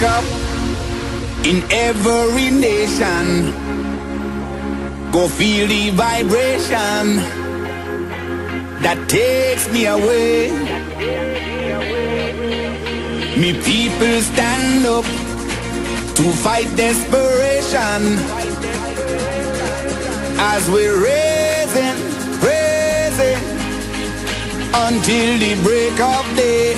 up in every nation. Go feel the vibration that takes me away. Me people stand up to fight desperation as we're raising until the break of day.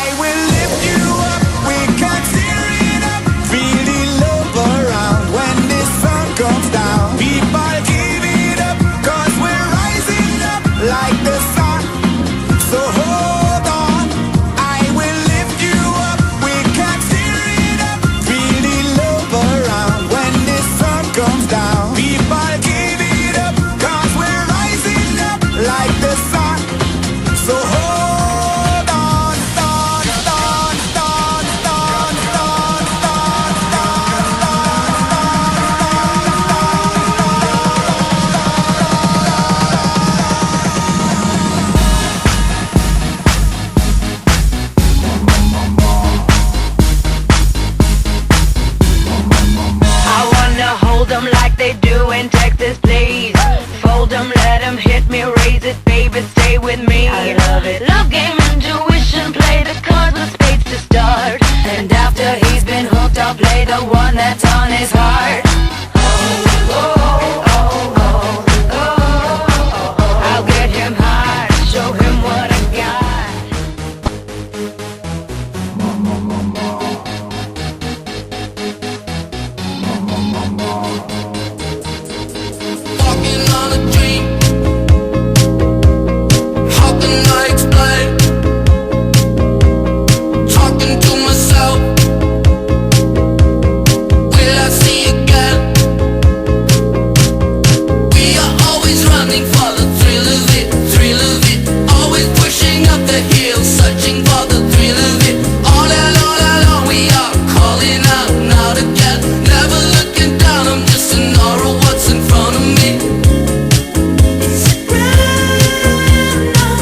I will lift you up, we can tear it up. Feel the love around when the sun comes down. People give it up, cause we're rising up like the sun. So hold on, I will lift you up, we can tear it up. Feel the love around when the sun comes down. People give it up, cause we're rising up like the sun. So hold on, on, on, on, on, on, I wanna hold them like they do in Texas, please. Fold them, let them hit me, raise it, baby, stay with me. I love it. Love game, intuition, play the cards with spades to start. And after he's been hooked, I'll play the one that's on his heart. Oh, oh, oh, oh, oh, oh, oh. I'll get him high, show him what I got. Walking on a dream. How can I explain? Talking to myself. Will I see again? We are always running for the thrill of it, thrill of it. Always pushing up the hill, searching for the thrill of it. All along we are calling out now again. Never looking down, I'm just an aura of what's in front of me. Is it real now?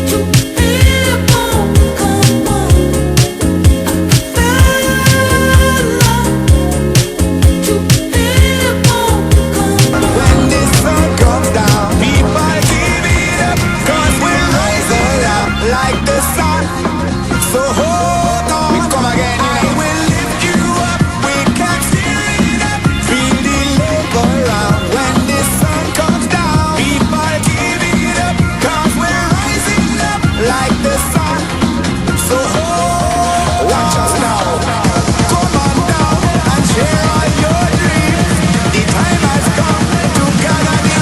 To feel it won't come on. I feel love. To feel it won't come on. when the sun comes down. People give it up, cause we're rising up like the sun. So hold on, we come again. I will lift you up, we can tear it up. Feel the love around when the sun comes down. People give it up, cause we're rising up like the sun. So hold watch us now. Come on down and share all your dreams. The time has come to gather the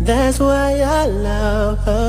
That's why I love her.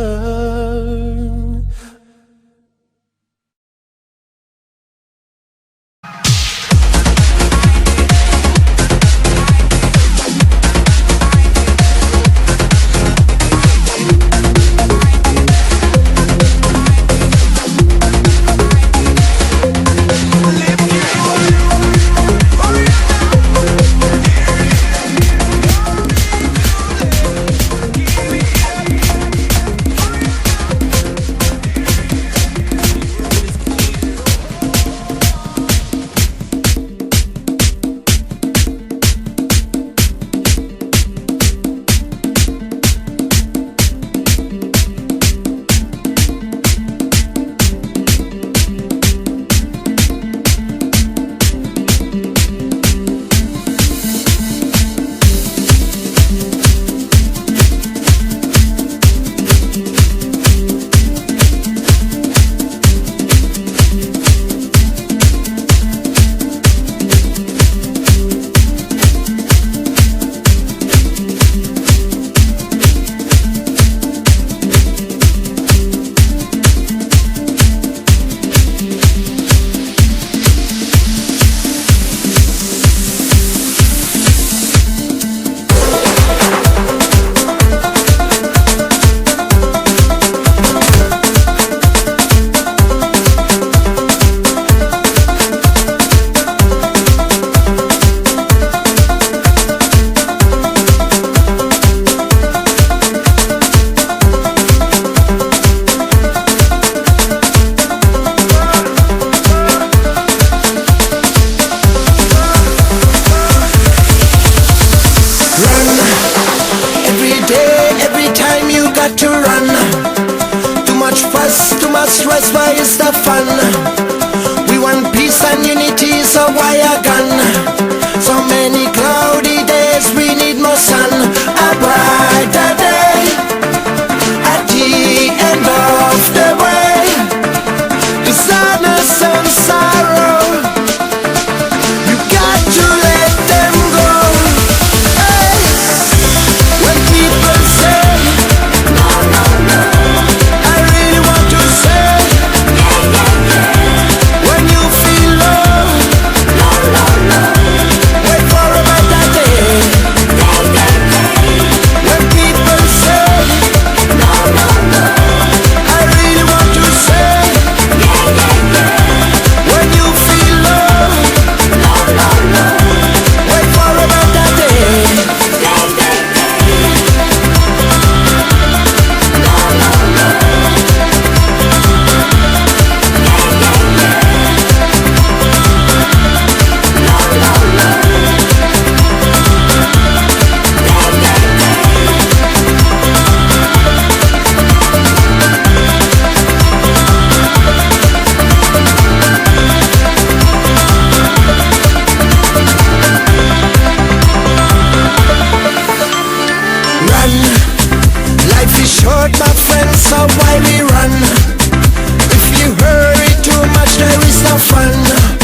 got to run. Too much fuss, too much stress, why is the fun? We want peace and unity, so why a gun? So many cloudy days, we need more sun. A brighter day, at the end of the way. The sadness and sorrow, you got to let them go. Hey, when people say no, no, no, I really want to say yeah, yeah, yeah. When you feel low, no, no, no, wait for a better day. Yeah, yeah, yeah. When people say no, no, no, I really want to say yeah, yeah, yeah. When you feel low, no, no, no, wait for a better day. Yeah, yeah, yeah. No, no, no, yeah, yeah, yeah. No, no, no, yeah, yeah, Run, life is short, my friends, so why we run? If you hurry too much, there is no fun.